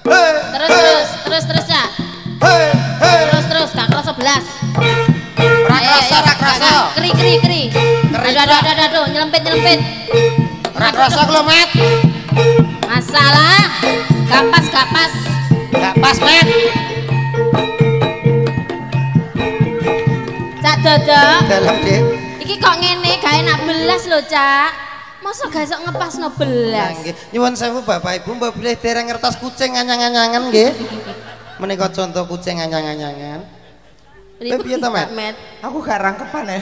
Terus Cak. Terus gak kerasa belas. Rak rasa. Keri. Aduh, nyelempit. Rak rasa ku lho, Met. Masalah gak pas. Gak pas, Met. Cak Dodok. Dalam, Dik. Iki kok ngene gak enak belas lho, Cak. Masa gak iso ngepasno belas. Nggih. Nyuwun sewu Bapak Ibu, mbok bilih dereng ngertos kucing anyang-anyangan nggih. Menika contoh kucing anyang-anyangan. Piye to, Met? Aku gak rangkepan ya.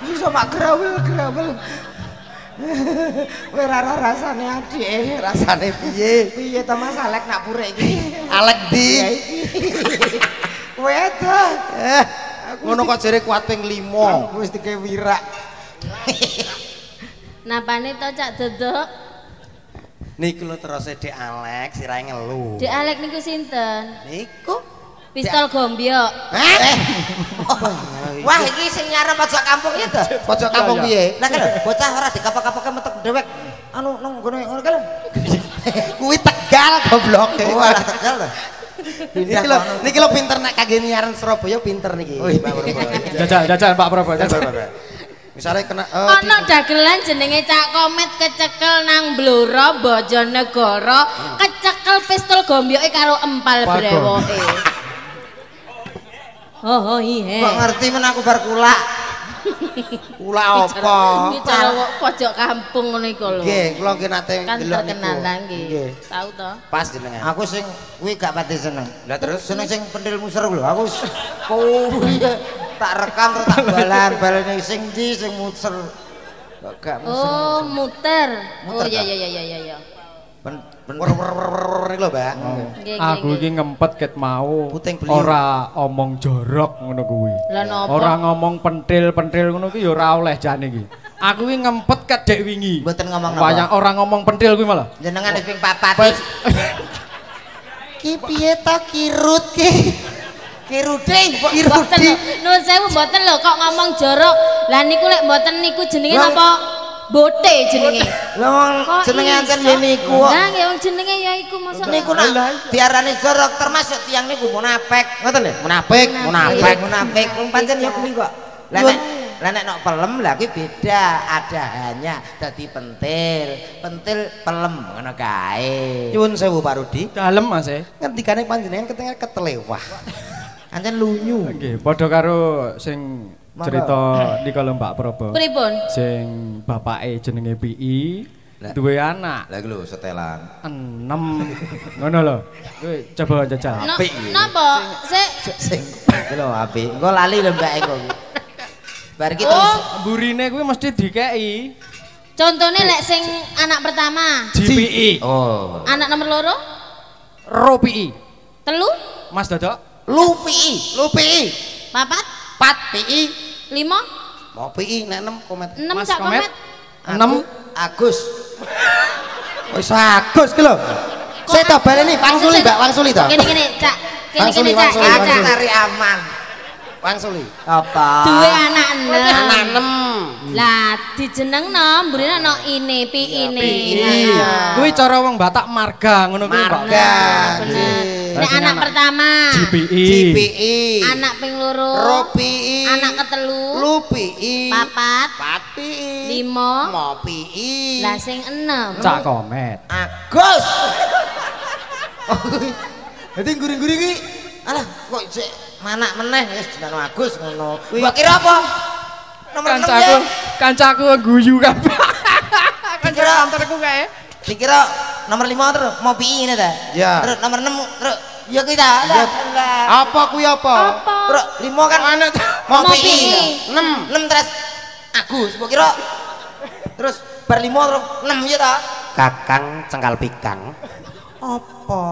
Iso mak grawel. Kowe ora rasane adik, Rasane piye? piye to Mas Alek nak purek iki? Alek di. Ya iki. Kowe to. Ngono kok jere kuat ping 5. Wis dike wirak. Napane to Cak Dodok? Niku lho terus Dek Alek sirahe ngelu. Dek Alek niku sinten? Niku Pistol Gombyok. Wah, iki sing nyarep pojok kampung ya to? Pojok kampung piye? Lah kan bocah ora dikapok-kapoke metek dhewek. Anu nang ngono kan. Kuwi Tegal goblok. Wah, Tegal to. Niki lho pinter nek kangge nyiaran Surabaya pinter niki. Jajal Pak Prabowo. Misalnya kena Ana dagelan jenenge Cak Komet kecekel nang Blora Bojonegoro, kecekel pistol Gombyoke karo empal brewoke. Oh iya. Kok ngerti men aku bar kulak. Kula apa? Iki cara pojok kampung ngono iku lho. Nggih, kula nggih nate Kan ndelok terkenal niku. nggih. Tahu to? Pas jenengan. Aku sing kuwi gak pati seneng. Lah terus Seneng sing pentil muser lho. Aku kuwi tak rekam terus tak balan-balane sing ndi sing muser. Kok gak muser. Oh, muter. Oh Muter, iya. Wer lho, Mbak. Nggih, Aku nggih. iki ngempet ket mau. Puting beliung. Ora omong jorok ngono kuwi. Lah napa? Ora ngomong pentil ngono ki ya ora oleh jane iki. Aku iki ngempet ket dek wingi. Mboten ngomong Wayang napa. ora ngomong pentil kuwi malah. Jenengan wis ping 4. Ki piye to kirut ki? Kirude Mboten lho. Nuwun sewu mboten lho kok ngomong jorok. Lah niku lek mboten niku jenenge napa? Bote jenenge. Lah wong Kok jenenge ancen iso? ya niku kok. Lah nggih wong jenenge ya iku masa Niku nak diarani jorok termasuk tiang niku munafik. Ngoten lho? Munafik. Wong pancen ya kuwi kok. Lah nek nok pelem lah kuwi beda adaannya dadi pentil pelem ngono kae. Nyuwun sewu Pak Rudi. Dalem Mas e. Ngendikane panjenengan ketengal ketelewah. Ancen lunyu. Nggih, padha karo sing cerita nika lho Mbak Prabowo. pripun? Sing bapake jenenge PI, duwe anak Lah lho setelan. 6. Ngono lho. Kowe coba jajal. Napa? Sik Sing iki lho apik. Engko lali lho mbake kok. Bar iki terus Burine kuwi mesti dikeki. contohnya lek sing anak pertama, GPI. Oh. anak nomor loro, Ro PI. telu, Mas Dodok. lupi. papat, 4 PI. 5, Mau PI nek 6 komet. 6 Mas Cak Komet. Komet. 6. Agus. Wis agus ki lho. Saya to baleni wangsuli Mbak, wangsuli to. Gini Cak. Wangsuli, Cak. wangsuli, Ah, Aku Cak. cari aman. Wangsuli. Apa? Duwe anak 6. Anak 6. Lah dijenengno mburine ana ini, pi ini. Iya. Kuwi cara wong Batak marga ngono kuwi, Pak. Marga. Bener. Lah Nek sing anak anak- pertama, GPI. GPI. anak ping loro, Ro PI. anak ketelu, Lu PI. papat, 4 PI. 5, Mau PI. lah sing 6. Cak Komet. Agus. Dadi guring-guring iki. Alah, kok sik manak meneh wis jeneng Agus ngono. Mbok kira apa? Nomor 6 ya. Kancaku guyu kabeh. Dikira Antarku kae. dikira nomor 5 terus mau PI ngene ta? Ya. Terus nomor 6 terus ya kita. Lah. Apa kuwi apa? Terus 5 kan mau Mau PI. PI. 6 terus Agus. Mbok kira terus bar 5 terus 6 ya ta? Kakang cengkal pikang. Apa?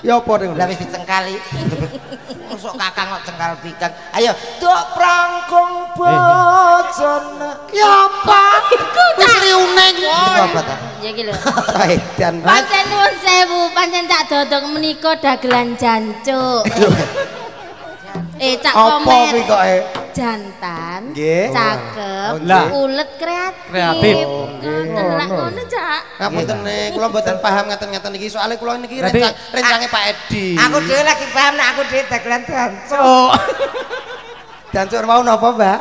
Ya apa ning Lah wis dicengkali. Mosok kakang kok cengkal pikang. Ayo, dok prangkung bojone. Ya apa? Wis riuneng. Apa ta? Ya iki lho. Saedan. Pancen nuwun sewu, pancen Cak Dodok menika dagelan jancuk. Cak Apa kuwi Komet. kok Jantan, Nggih. cakep, Lah. ulet kreatif. Kreatif. Ngono, Cak. Ngapunten nek kula mboten paham ngaten-ngaten iki soalnya kula niki rencange Pak Edi. Aku dhewe lagi paham nek aku dhewe dagelan danco. Dancur mau napa, Mbak?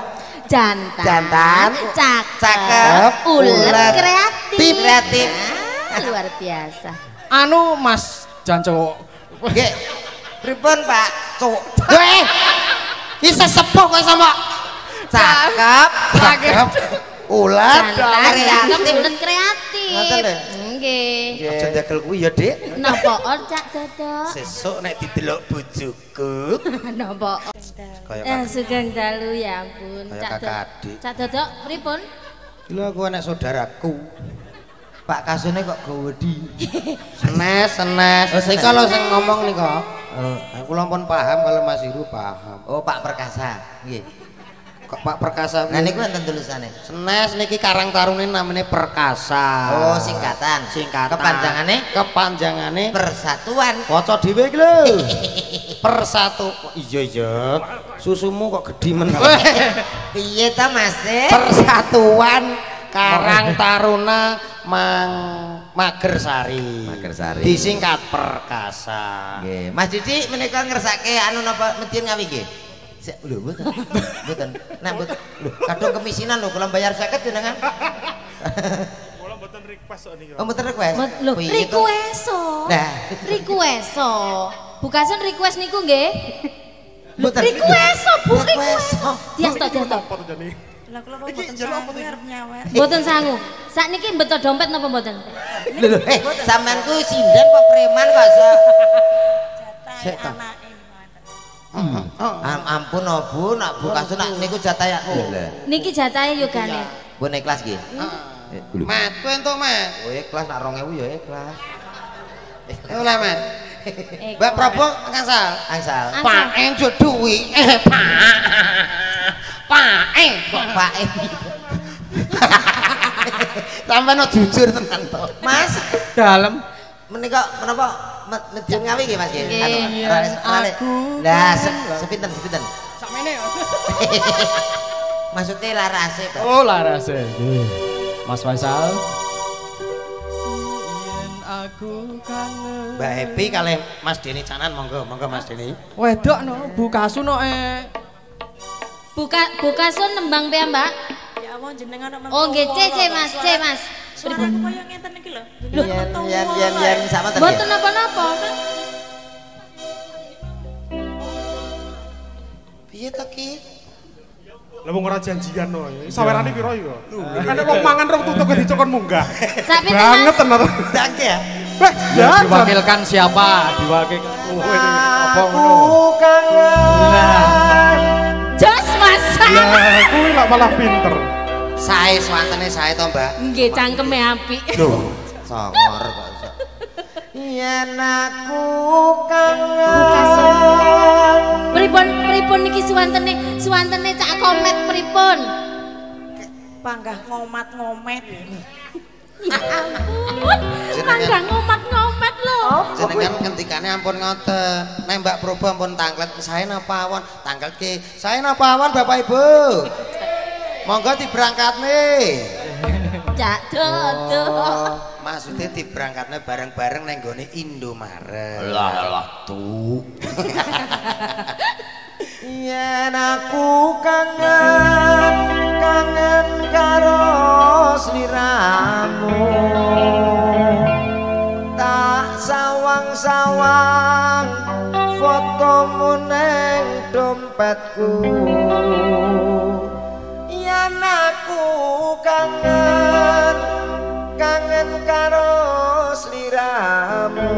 Jantan, cakep, ulet kreatif. Kreatif. Luar biasa. Anu Mas Janco. Nggih. Pripun, Pak? Cuk. Isa sepuh kok sama Cakep. ulat Jantan, cakep, ulet kreatif. Ngoten lho. Nggih. aja ndagel kuwi ya Dik Napa Cak Dodo? sesuk nek didelok bojoku Napa? kaya Sugeng dalu ya ampun. Kaya Cak kakak adik. Cak Dodo pripun? lho aku anak saudaraku Pak kasune kok gawedi. senes Oh, senes. iki kalau sing ngomong nih kok aku lampun paham kalau Mas Iru paham Oh, Pak Perkasa. Nggih. kok Pak Perkasa Nah niku enten tulisane. senes niki Karang Tarune namanya Perkasa Oh, singkatan. Kepanjangane Persatuan. Waca dhewe iki lho. Persatu. Iya. Susumu kok gedhi men. Piye ta, Mas? Persatuan Karang Taruna Magersari. Magersari. Disingkat Perkasa. Nggih. Mas Didi menika ngersake anu napa medhien ngawi nggih? Sik lho mboten. Mboten. Nah, mboten. Lho, kadung kemisinan lho, kula bayar 50 jenengan. Kula mboten request kok niki. Oh, mboten request. Lho, Piye to? requesto. Nah. Requesto. Bukasan request niku nggih. Mboten. Requesto, Bu Request. requesto. Diasto. Apa to jane? Lah kula kok mboten sangu arep nyawer. Mboten sangu. Sakniki beto dompet napa mboten? Lho, sampean ku sinden kok preman kok Jatah anake. Ampun oh, Bu, nak Bu kasus nak niku jatah ya. Niki jatahe yogane. Bu naik kelas nggih. Mat, kowe entuk Mat. Oh, kelas nak 2000 ya kelas. Oleh Mat. Mbak Prabu ngangsal. Angsal. Pak enjuk duwi. Pak Kok Pak Sampeyan jujur tenan to. Mas, Dalem. menika menapa medhun ngawi nggih Mas nggih? Nggih. Rale. Lah, sepinten. Sakmene ya. Maksudnya larase, Pak. Oh, larase. Nggih. Mas Faisal. Yen aku kangen. Mbak Happy kalih Mas Deni Canan monggo Mas Deni. Wedok no, Bu Kasu no Buka sun nembang piye, Mbak? Ya Allah jenengan nek Oh, nggih, Mas. Suaraku koyo ngeten iki lho. Yen sama ten. Mboten napa-napa. Piye to Ki? Lah wong ora janjian no. Sawerane piro iki kok? Kan nek wong mangan rong tutuk dicokon munggah. Sak pinten, Banget Mas? tenan. Ndake ya. Weh, Ya diwakilkan siapa? Diwakilkan. Oh, ini apa ngono? Jos, Mas. Lah kuwi lak malah pinter. Sae swantene sae to, Mbak. Nggih, cangkeme apik. Lho, songor kok iso. Yen aku Pripun niki suwantene Cak Komet pripun? Panggah ngomat-ngomet. Ya ampun. Mangga ngomat-ngomat lho. Jenengan ngendikane ampun ngoten. Nek Mbak Probo ampun tanglet sae napa awon? Tangletke. Sae napa awon Bapak Ibu? Monggo diberangkatne. Cak Dodo. Maksudnya diberangkatne bareng-bareng nang gone Indomaret. Lah tuh. Yen aku kangen karo sliramu. Tak sawang-sawang fotomu neng dompetku. Yen aku kangen karo sliramu.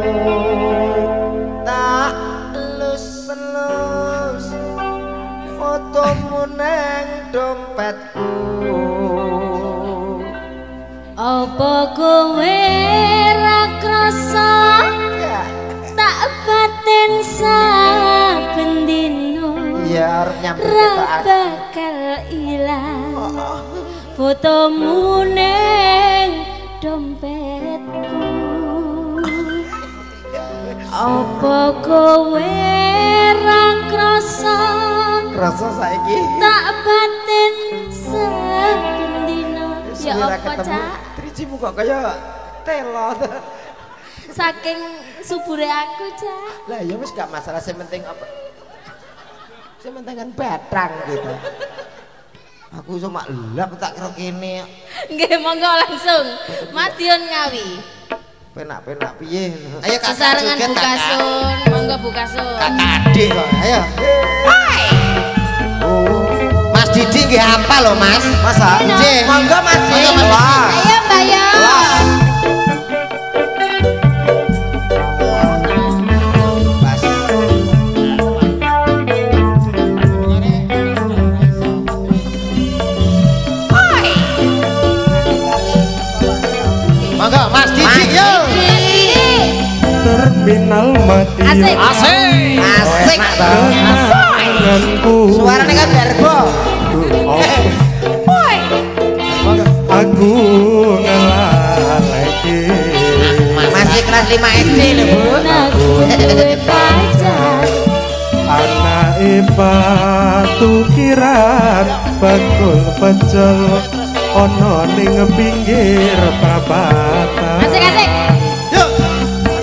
Tak elus-elus fotomu neng dompetku. Apa kowe ra krasa tak batin saben dino Ya arep nyambut ra ketaan. bakal ilang fotomu ning dompetku. Apa kowe ra krasa Krasa saiki. tak batin sakendina. Ya apa, Cak? Trijimu kok kaya telo. Saking subure aku, Cak. Lah ya wis gak masalah, sing penting apa? Sing penting kan batang gitu. Aku iso mak lap tak kira kene. Nggih, monggo langsung. Madiun Ngawi. Penak-penak piye? Ayo kakak Sesarengan joget buka kakak. sun, monggo buka sun. Kakak adik kok. Ayo. Mas Didi nggih apa lho, Mas? Masa? Nggih. Monggo Mas. Monggo, Mas. Wah. Ayo, Mbak Yo. Mas. Monggo Mas Didi yo. Terminal mati. Asik. Asik. Asik banget. Kenanganku. Suarane kan darbo. Aku ngelaleki. Masih kelas 5 SD lho, Bu. Aku duwe pacar. Anake batu kiran bakul pecel ana ning pinggir babatan. Asik.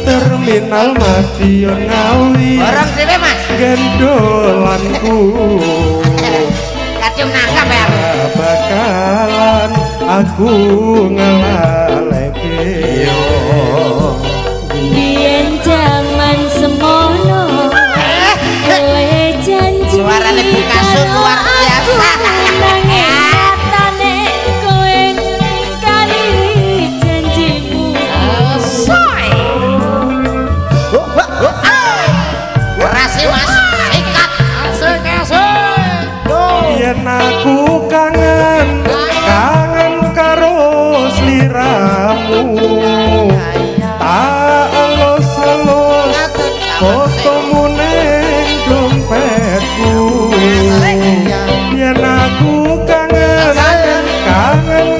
Terminal Madiun Ngawi Orang dhewe, Mas. gendolanku Kadung nangkap ya. bakalan aku ngelaleki. Biyen jaman semono. Kowe janji. Suarane buka sun luar biasa. Katane kowe kali janjimu. Keras sih, Mas. Ikat. Yen aku kangen karo sliramu, tak elus-elus fotomu ning dompetku. Yen aku kangen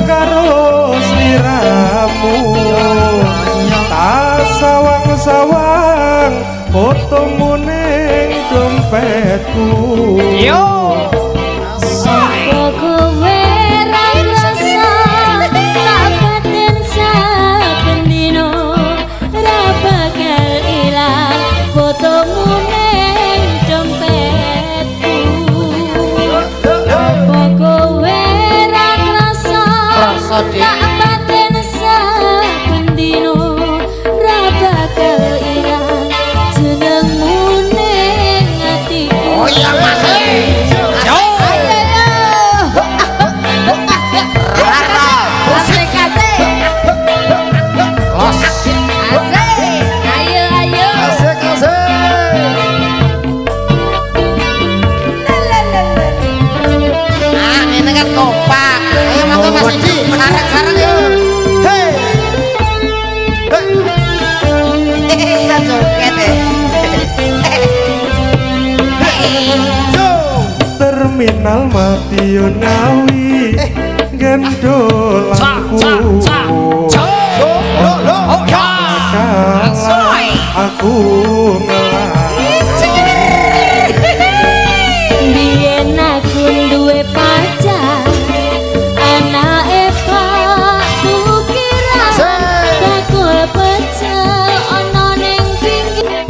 karo sliramu, tak sawang-sawang fotomu ning dompetku. Apa kowe ra ngrasa tak batin saben dino ra bakal ilang fotomu ning dompetku. Apa kowe ra ngrasa tak batin saben dino ra bakal ilang jenengmu ning atiku. Oh iya, Mas. Sarang-sarang yuk. Hei. Bisa joget deh. Terminal Madiun Ngawi gendolanku bakalan aku ngelaleki. Biyen aku duwe pacar anake Pak Tukiran bakul pecel ana ning pinggir.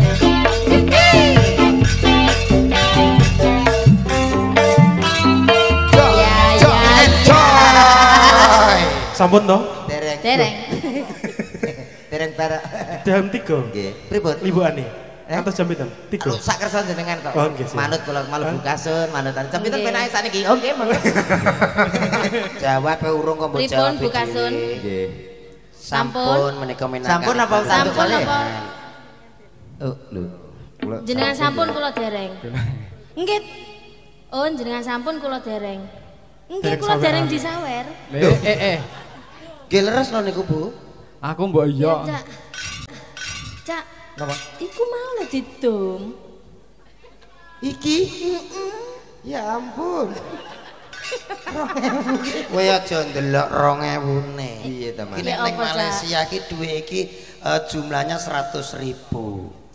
Sampun toh? Dereng. Dereng barek. Jam 3. Nggih. Pripun? Libuane. Atas jam pinten? 3. Sak kersa jenengan kok. Oh, nggih, siap. Manut kula malu bukasun, manutan. Jam pinten Nggih. penake sakniki? Oh, nggih, monggo. Jawab urung kok mbok Pripun, jawab. Bukasun? Nggih. Sampun menika menakan. Sampun apa tanduk Sampun kalih? apa? Oh, lho. Kula Jenengan sampun kula dereng. Nggih. Oh, jenengan sampun kula dereng. Nggih, Dereng kula dereng saweran. di sawer. Nggih leres lho niku, Bu. Aku mbok iya. Cak. Cak, napa? iku mau lho didum. Iki? Ya ampun. Kowe aja ndelok 2000-ne. Iya ta, Mas. Iki Ya ning apa, Cak? Malaysia iki duwe iki jumlahnya 100.000.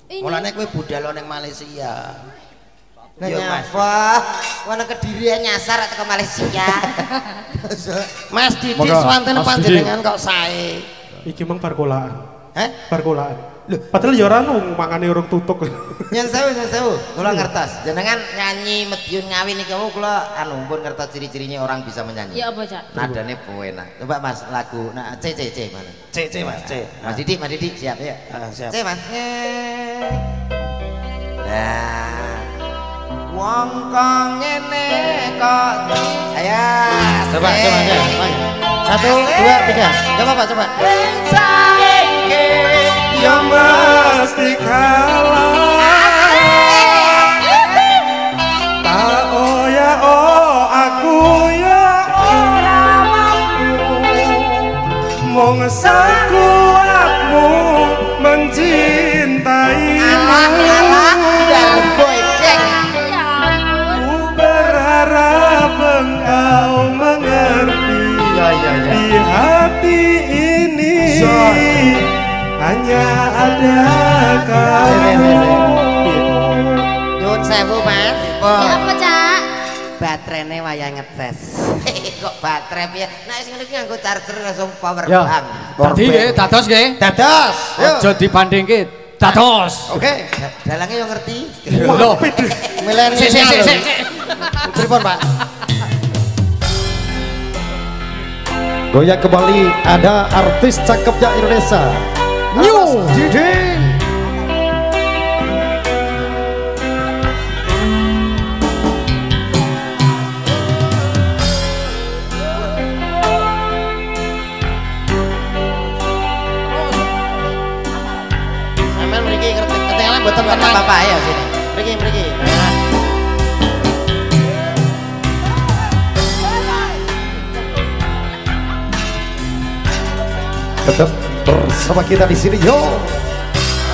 Ini. Mulane kowe budal ning Malaysia. Lah Yo, Mas. nyapa? Wana Kediri nyasar atau ke Malaysia. Mas Didi Moga, swanten Mas panjenengan kok sae. Iki mang bar kolaan. Heh? Bar kolaan. Lho, padahal ya ora ono mangane urung tutuk. Nyen sewu. Kula ngertos. Jenengan nyanyi Mediun Ngawi niki kula anu pun ngertos ciri-cirinya orang bisa menyanyi. Ya apa, Cak? Nadane enak. Coba Mas lagu nah C mana? C Mas C. Mas Didi siap ya. Siap. C Mas. Nah. Wong kok ngene kok. Ayo. Coba. 1 2 3. Coba Pak, coba. Saiki Ya mesti kalah. Tak ya aku ya ora mampu. Mong sakuatmu mencintaimu. dan boy cek. Ku berharap engkau mengerti. Di hati ini hanya ada kamu. Nyuwun sewu Mas. Ya apa, Cak? Baterainya wayah ngetes. Kok baterai piye? Nek sing ngene iki nganggo charger langsung power Ya. bank. Dadi nggih, dados nggih. Dados. Aja dibandingke. Dados. Oke. Dalange yo ngerti. Lho. Milenial. Pripun Pak? Goyang kembali ada artis cakepnya Indonesia New Didi. Sampeyan mriki ketinggalan mboten Enggak tenang. apa-apa ya sini. Mriki. Tetap bersama kita di sini yo.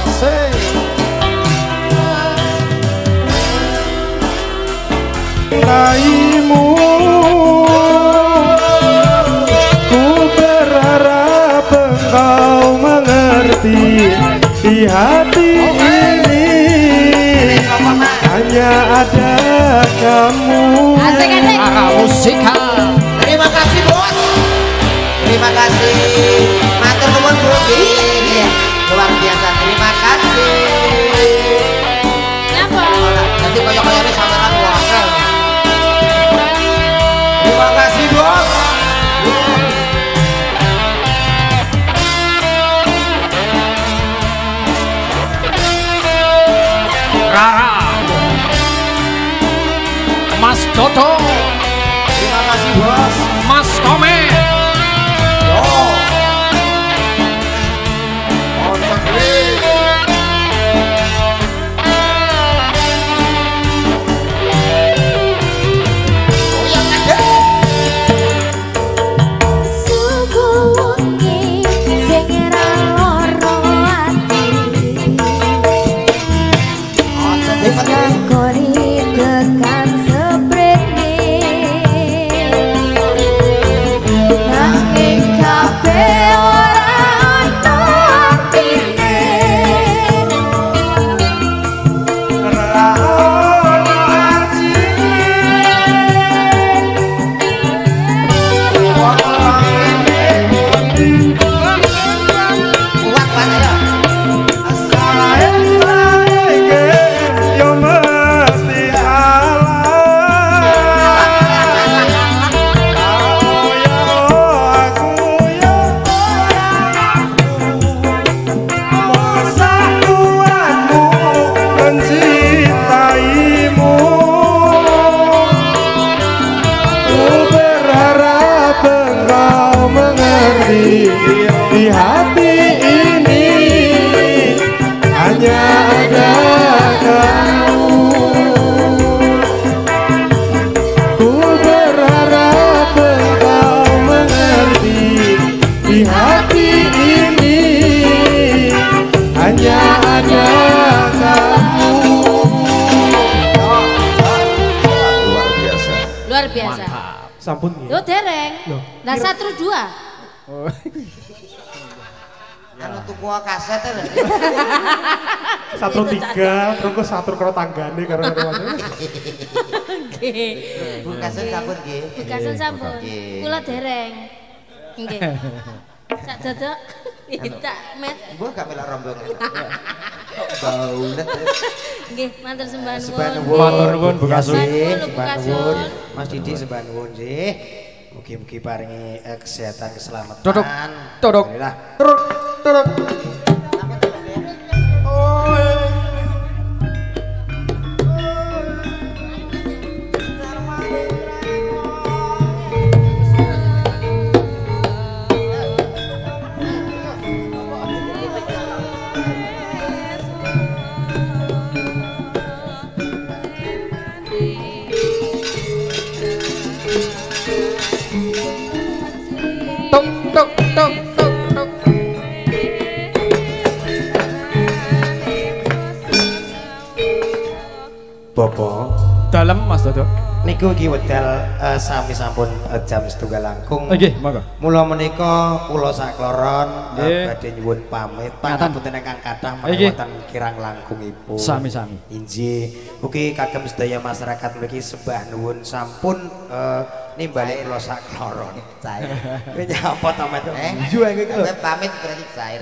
Asik. Raimu ku berharap engkau mengerti. Di hati ini hanya ada kamu. Asik. Ara musikal. Terima kasih bos. Terima kasih. Matur nuwun Bu. Iya. Luar biasa. Terima kasih. Napa? Nanti koyo-koyone sampean wakil. Terima kasih bos. Rara. Mas Toto. Terima kasih bos. Mas Tome. Di hati ini hanya ada kamu. Ku berharap engkau mengerti. Di hati ini hanya ada kamu. Luar biasa. Sampun Lo dereng. Loh, Lah 1 2. anu tuku kaset lho. Satu tiga, terus satu karo tanggane karo Nggih. Bu kaset sampun nggih. Bukasan sampun. Nggih. Kula dereng. Nggih. Sak dodok tak met. Mbah gak melok rombongan. Baulet. Nggih, matur sembah Sembah nuwun. nuwun. Matur nuwun, Bu Kasun. Sembah nuwun. Mas Didi sembah nuwun nggih. Mugi-mugi paringi kesehatan keselamatan. Dodok. Dodok. Alhamdulillah. Turut. Turut. Tok tok tok tok tok. Bobo. Dalem Mas Dodok. Niku iki wedal sami sampun jam 1 langkung. Nggih, monggo. Mula menika kula sakloron Nggih. badhe nyuwun pamit pangapunten ingkang kathah Nggih. wonten kirang langkungipun. Sami-sami. Inggih, mugi kagem sedaya masyarakat mriki sembah nuwun sampun nimbali kula sakloron. Cair. Kowe nyapa ta Met? Iya iki lho. Pamit berarti cair.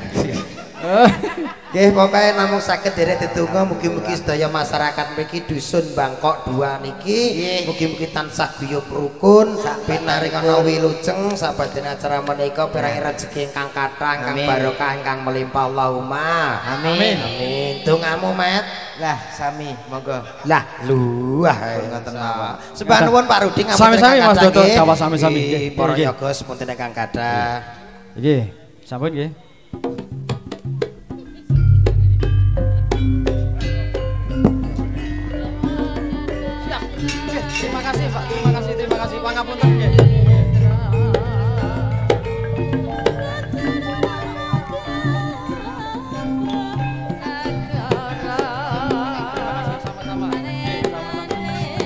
Nggih, pokoke namung saged derek dedonga mugi-mugi sedaya masyarakat mriki dusun Bangkok 2 niki mugi-mugi tansah guyub rukun, pinaringana wilujeng sabaden acara menika pirangi rejeki ingkang kathah, ingkang barokah, ingkang melimpah Allahumma. Amin. Amin. Dongamu, Met. Lah sami monggo. Lah, luah ngoten mawon. Sembah nuwun Pak Rudi ngapunten Sami-sami, Mas Dodo, nggih. dawa sami-sami, Nggih, nggih. para Nggih. yoga sepunten ingkang kathah. Nggih, sampun nggih. Terima kasih Pak, terima kasih pangapunten nggih.